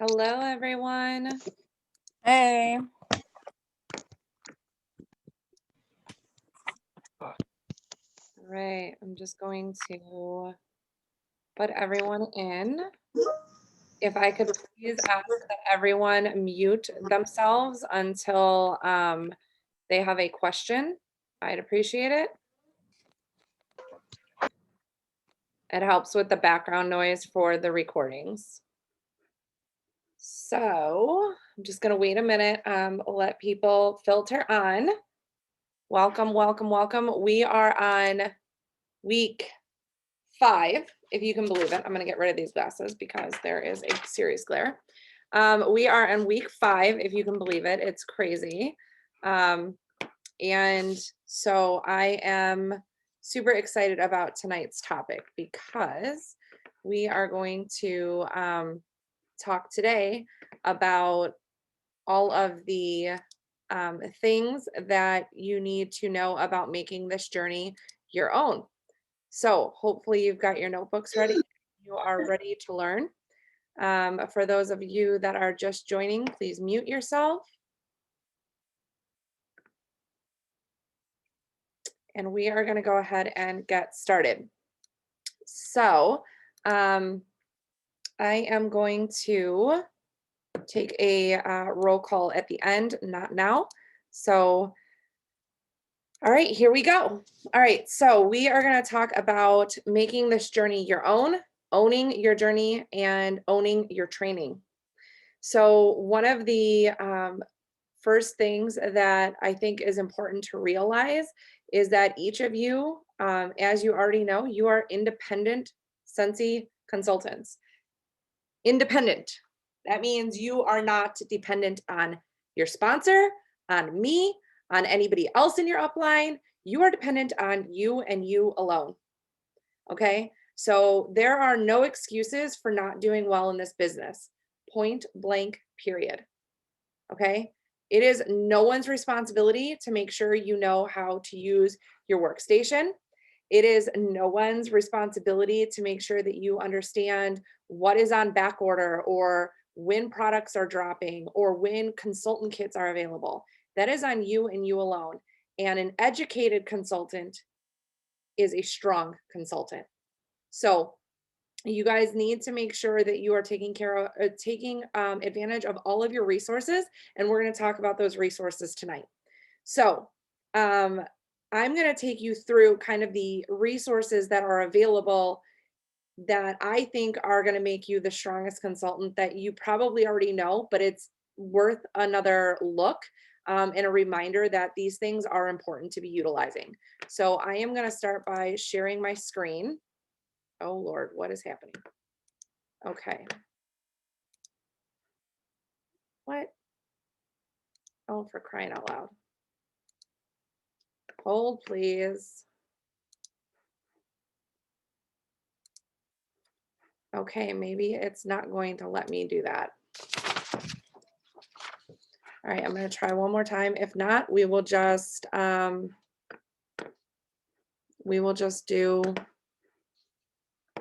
Hello, everyone. Hey. All right, I'm just going to put everyone in. If I could please ask that everyone mute themselves until they have a question, I'd appreciate it. It helps with the background noise for the recordings. So I'm just going to wait a minute, let people filter on. Welcome, welcome, welcome. We are on week 5, if you can believe it. I'm going to get rid of these glasses because there is a serious glare. We are on week 5, if you can believe it. It's crazy. And so I am super excited about tonight's topic because we are going to talk today about all of the things that you need to know about making this journey your own. So hopefully you've got your notebooks ready. You are ready to learn. For those of you that are just joining, please mute yourself. And we are going to go ahead and get started. So I am going to take a roll call at the end, not now. So all right, here we go. All right, so we are going to talk about making this journey your own, owning your journey, and owning your training. So one of the first things that I think is important to realize is that each of you, as you already know, you are independent Scentsy consultants. Independent. That means you are not dependent on your sponsor, on me, on anybody else in your upline. You are dependent on you and you alone. Okay. So there are no excuses for not doing well in this business. Point blank, period. Okay. It is no one's responsibility to make sure you know how to use your workstation. It is no one's responsibility to make sure that you understand what is on back order or when products are dropping or when consultant kits are available. That is on you and you alone. And an educated consultant is a strong consultant. So you guys need to make sure that you are taking advantage of all of your resources, and we're going to talk about those resources tonight. So I'm going to take you through kind of the resources that are available that I think are going to make you the strongest consultant that you probably already know, but it's worth another look and a reminder that these things are important to be utilizing. So I am going to start by sharing my screen. Oh Lord, what is happening? Okay. What? Oh, for crying out loud. Hold, please. Okay, maybe it's not going to let me do that. All right, I'm going to try one more time. If not, we will just do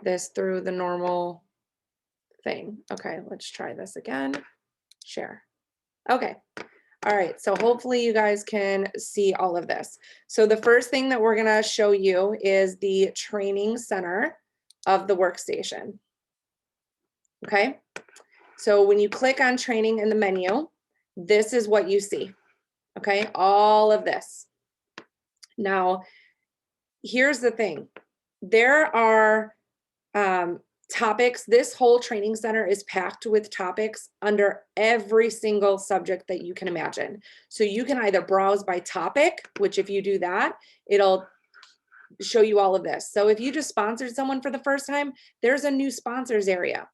this through the normal thing. Okay, let's try this again. Share. Okay. All right, so hopefully you guys can see all of this. So the first thing that we're going to show you is the training center of the workstation. Okay, so when you click on training in the menu, this is what you see. Okay, all of this. Now, here's the thing. There are topics. This whole training center is packed with topics under every single subject that you can imagine. So you can either browse by topic, which if you do that, it'll show you all of this. So if you just sponsored someone for the first time, there's a new sponsors area.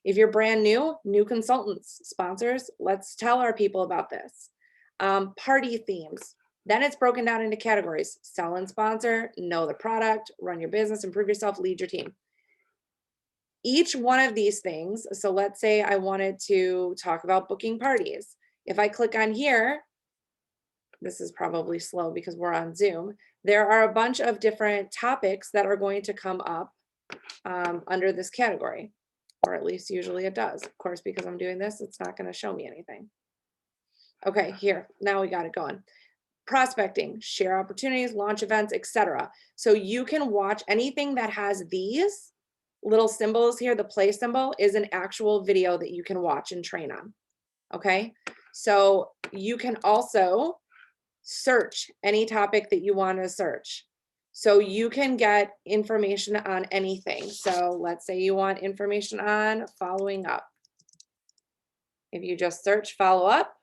If you're brand new, new consultants, sponsors, let's tell our people about this. Party themes. Then it's broken down into categories: sell and sponsor, know the product, run your business, improve yourself, lead your team. Each one of these things, so let's say I wanted to talk about booking parties. If I click on here, this is probably slow because we're on Zoom. There are a bunch of different topics that are going to come up under this category. or at least usually it does. Of course, because I'm doing this, it's not going to show me anything. Okay, here, now we got it going. Prospecting, share opportunities, launch events, etc. So you can watch anything that has these little symbols here. The play symbol is an actual video that you can watch and train on. Okay, so you can also search any topic that you want to search. So you can get information on anything. So let's say you want information on following up. If you just search follow up,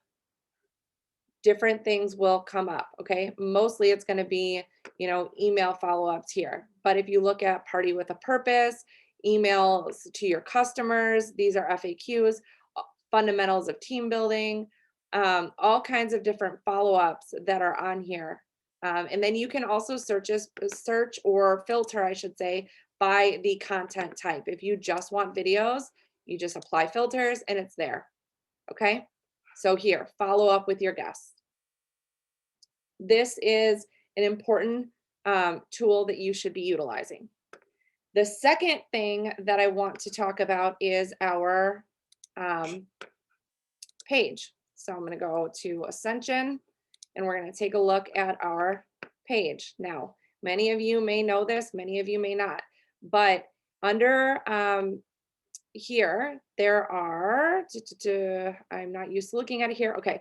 different things will come up. Okay, mostly it's going to be, email follow-ups here. But if you look at party with a purpose, emails to your customers, these are FAQs, fundamentals of team building, all kinds of different follow-ups that are on here. And then you can also search or filter, I should say, by the content type. If you just want videos, you just apply filters and it's there. Okay, so here, follow up with your guests. This is an important tool that you should be utilizing. The second thing that I want to talk about is our page. So I'm going to go to Ascension and we're going to take a look at our page. Now, many of you may know this, many of you may not, but under here, there are, I'm not used to looking at it here. Okay.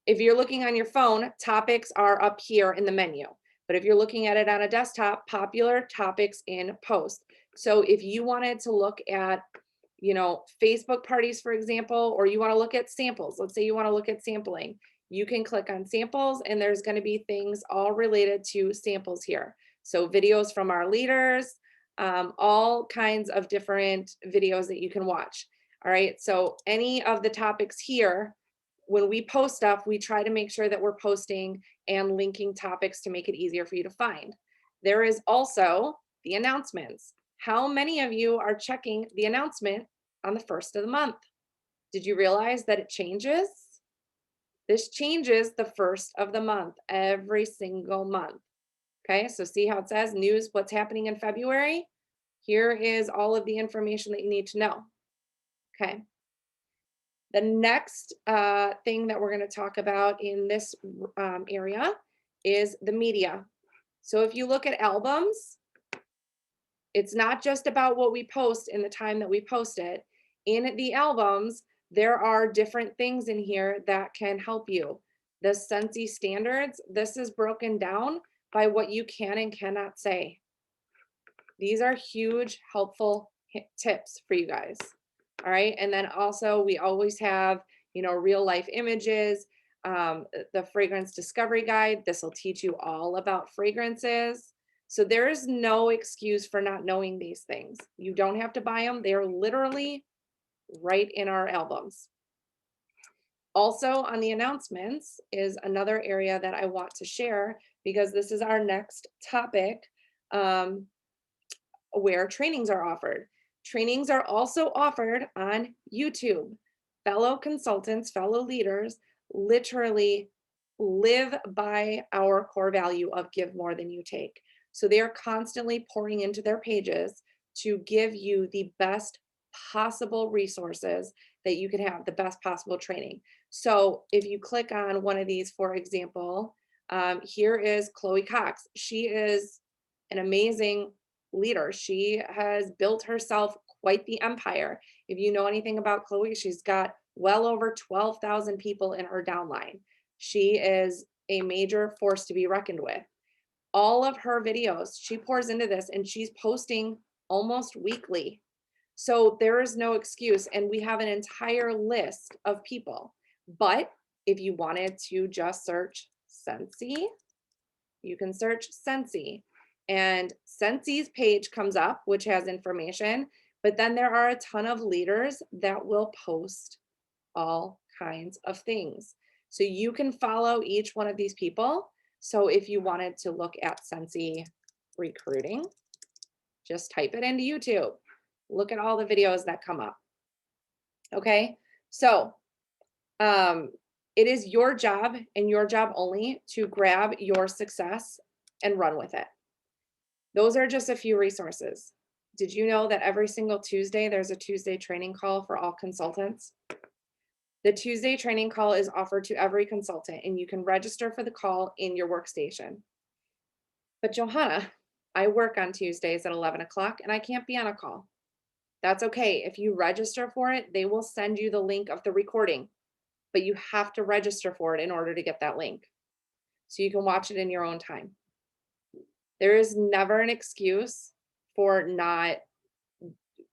If you're looking on your phone, topics are up here in the menu. But if you're looking at it on a desktop, popular topics in post. So if you wanted to look at, Facebook parties, for example, or you want to look at samples, let's say you want to look at sampling, you can click on samples and there's going to be things all related to samples here. So videos from our leaders, all kinds of different videos that you can watch. All right. So any of the topics here, when we post stuff, we try to make sure that we're posting and linking topics to make it easier for you to find. There is also the announcements. How many of you are checking the announcement on the first of the month? Did you realize that it changes? This changes the first of the month, every single month. Okay, so see how it says news, what's happening in February? Here is all of the information that you need to know. Okay. The next thing that we're going to talk about in this area is the media. So if you look at albums, it's not just about what we post in the time that we post it. In the albums, there are different things in here that can help you. The Scentsy standards, this is broken down by what you can and cannot say. These are huge, helpful tips for you guys. All right. And then also we always have, real life images, the fragrance discovery guide. This will teach you all about fragrances. So there is no excuse for not knowing these things. You don't have to buy them. They're literally right in our albums. Also on the announcements is another area that I want to share because this is our next topic, where trainings are offered. Trainings are also offered on YouTube. Fellow consultants, fellow leaders literally live by our core value of give more than you take. So they are constantly pouring into their pages to give you the best possible resources that you can have, the best possible training. So if you click on one of these, for example, here is Chloe Cox. She is an amazing leader. She has built herself quite the empire. If you know anything about Chloe, she's got well over 12,000 people in her downline. She is a major force to be reckoned with. All of her videos, she pours into this and she's posting almost weekly. So there is no excuse. And we have an entire list of people. But if you wanted to just search Scentsy, you can search Scentsy. And Scentsy's page comes up, which has information, but then there are a ton of leaders that will post all kinds of things. So you can follow each one of these people. So if you wanted to look at Scentsy recruiting, just type it into YouTube. Look at all the videos that come up. Okay, so it is your job and your job only to grab your success and run with it. Those are just a few resources. Did you know that every single Tuesday, there's a Tuesday training call for all consultants? The Tuesday training call is offered to every consultant, and you can register for the call in your workstation. But Johanna, I work on Tuesdays at 11 o'clock and I can't be on a call. That's okay. If you register for it, they will send you the link of the recording, but you have to register for it in order to get that link. So you can watch it in your own time. There is never an excuse for not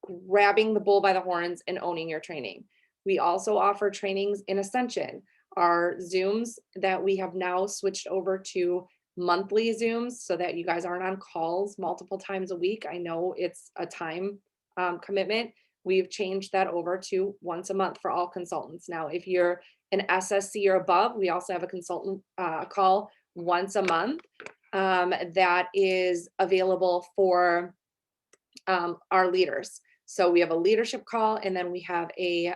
grabbing the bull by the horns and owning your training. We also offer trainings in Ascension, our Zooms that we have now switched over to monthly Zooms so that you guys aren't on calls multiple times a week. I know it's a time commitment. We've changed that over to once a month for all consultants. Now, if you're an SSC or above, we also have a consultant call once a month that is available for our leaders. So we have a leadership call, and then we have a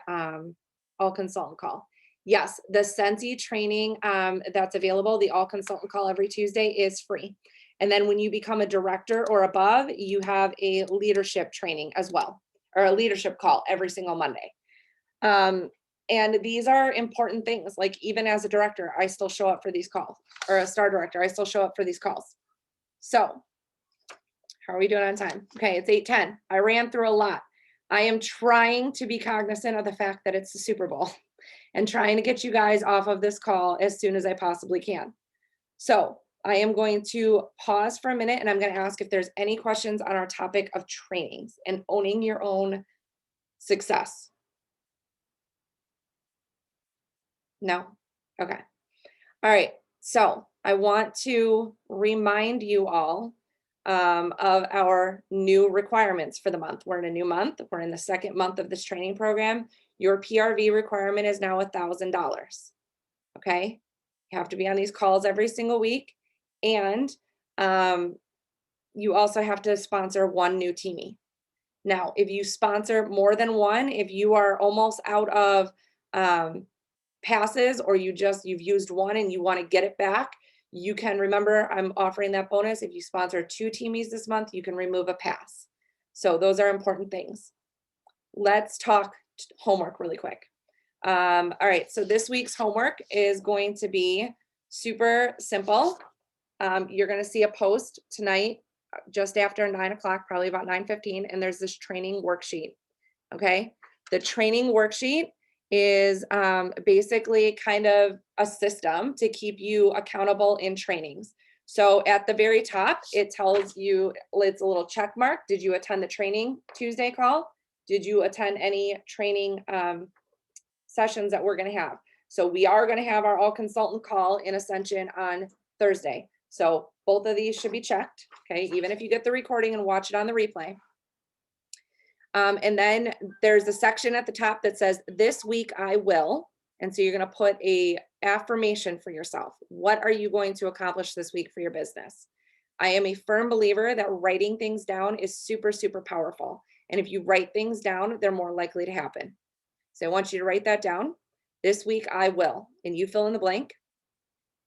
all consultant call. Yes, the Scentsy training that's available, the all consultant call every Tuesday is free. And then when you become a director or above, you have a leadership training as well, or a leadership call every single Monday. And these are important things. Like even as a director, I still show up for these calls, or a star director, I still show up for these calls. So how are we doing on time? Okay, it's 8:10. I ran through a lot. I am trying to be cognizant of the fact that it's the Super Bowl and trying to get you guys off of this call as soon as I possibly can. So I am going to pause for a minute and I'm going to ask if there's any questions on our topic of trainings and owning your own success. No? Okay. All right. So I want to remind you all of our new requirements for the month. We're in a new month. We're in the second month of this training program. Your PRV requirement is now $1,000. Okay. You have to be on these calls every single week. And you also have to sponsor one new teamie. Now, if you sponsor more than one, if you are almost out of passes, or you've used one and you want to get it back, you can, remember, I'm offering that bonus. If you sponsor 2 teamies this month, you can remove a pass. So those are important things. Let's talk homework really quick. All right, so this week's homework is going to be super simple. You're going to see a post tonight just after 9 o'clock, probably about 9:15, and there's this training worksheet. Okay, the training worksheet is basically kind of a system to keep you accountable in trainings. So at the very top, it tells you, it's a little check mark. Did you attend the training Tuesday call? Did you attend any training sessions that we're going to have? So we are going to have our all consultant call in Ascension on Thursday. So both of these should be checked. Okay, even if you get the recording and watch it on the replay. And then there's a section at the top that says, this week I will. And so you're going to put a affirmation for yourself. What are you going to accomplish this week for your business? I am a firm believer that writing things down is super, super powerful. And if you write things down, they're more likely to happen. So I want you to write that down. This week I will, and you fill in the blank.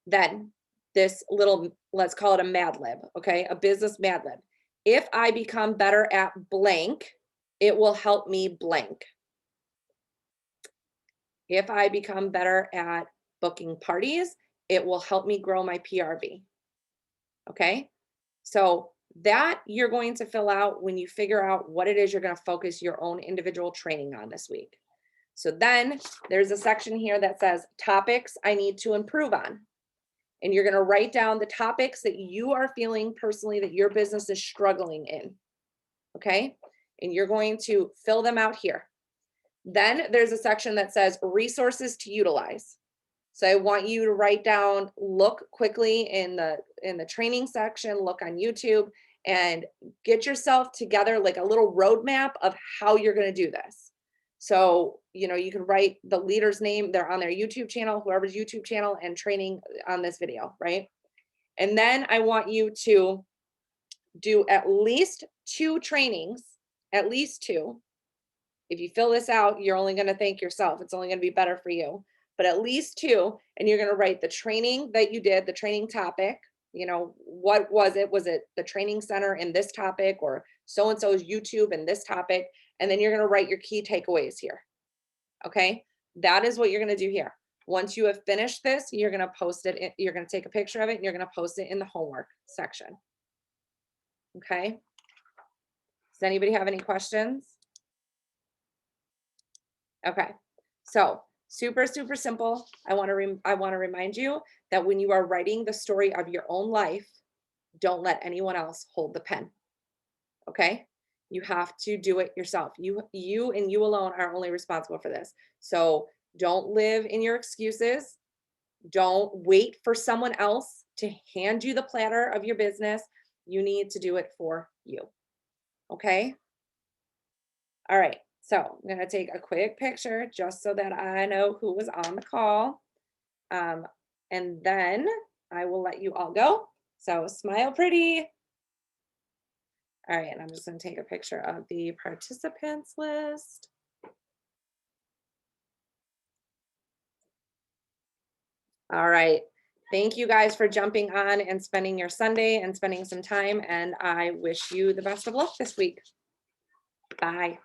Then this little, let's call it a Mad Lib, okay? A business Mad Lib. If I become better at blank, it will help me blank. If I become better at booking parties, it will help me grow my PRV. Okay, so that you're going to fill out when you figure out what it is you're going to focus your own individual training on this week. So then there's a section here that says topics I need to improve on. And you're going to write down the topics that you are feeling personally that your business is struggling in. Okay, and you're going to fill them out here. Then there's a section that says resources to utilize. So I want you to write down, look quickly in the training section, look on YouTube, and get yourself together like a little roadmap of how you're going to do this. So, you know, you can write the leader's name, they're on their YouTube channel, whoever's YouTube channel, and training on this video, right? And then I want you to do at least 2 trainings, at least 2. If you fill this out, you're only going to thank yourself. It's only going to be better for you, but at least 2. And you're going to write the training that you did, the training topic, you know, what was it? Was it the training center in this topic or so-and-so's YouTube in this topic? And then you're going to write your key takeaways here. Okay. That is what you're going to do here. Once you have finished this, you're going to post it. You're going to take a picture of it and you're going to post it in the homework section. Okay. Does anybody have any questions? Okay. So super, super simple. I want to remind you that when you are writing the story of your own life, don't let anyone else hold the pen. Okay. You have to do it yourself. You and you alone are only responsible for this. So don't live in your excuses. Don't wait for someone else to hand you the platter of your business. You need to do it for you. Okay. All right. So I'm going to take a quick picture just so that I know who was on the call. And then I will let you all go. So smile pretty. All right. And I'm just going to take a picture of the participants list. All right. Thank you guys for jumping on and spending your Sunday and spending some time. And I wish you the best of luck this week. Bye.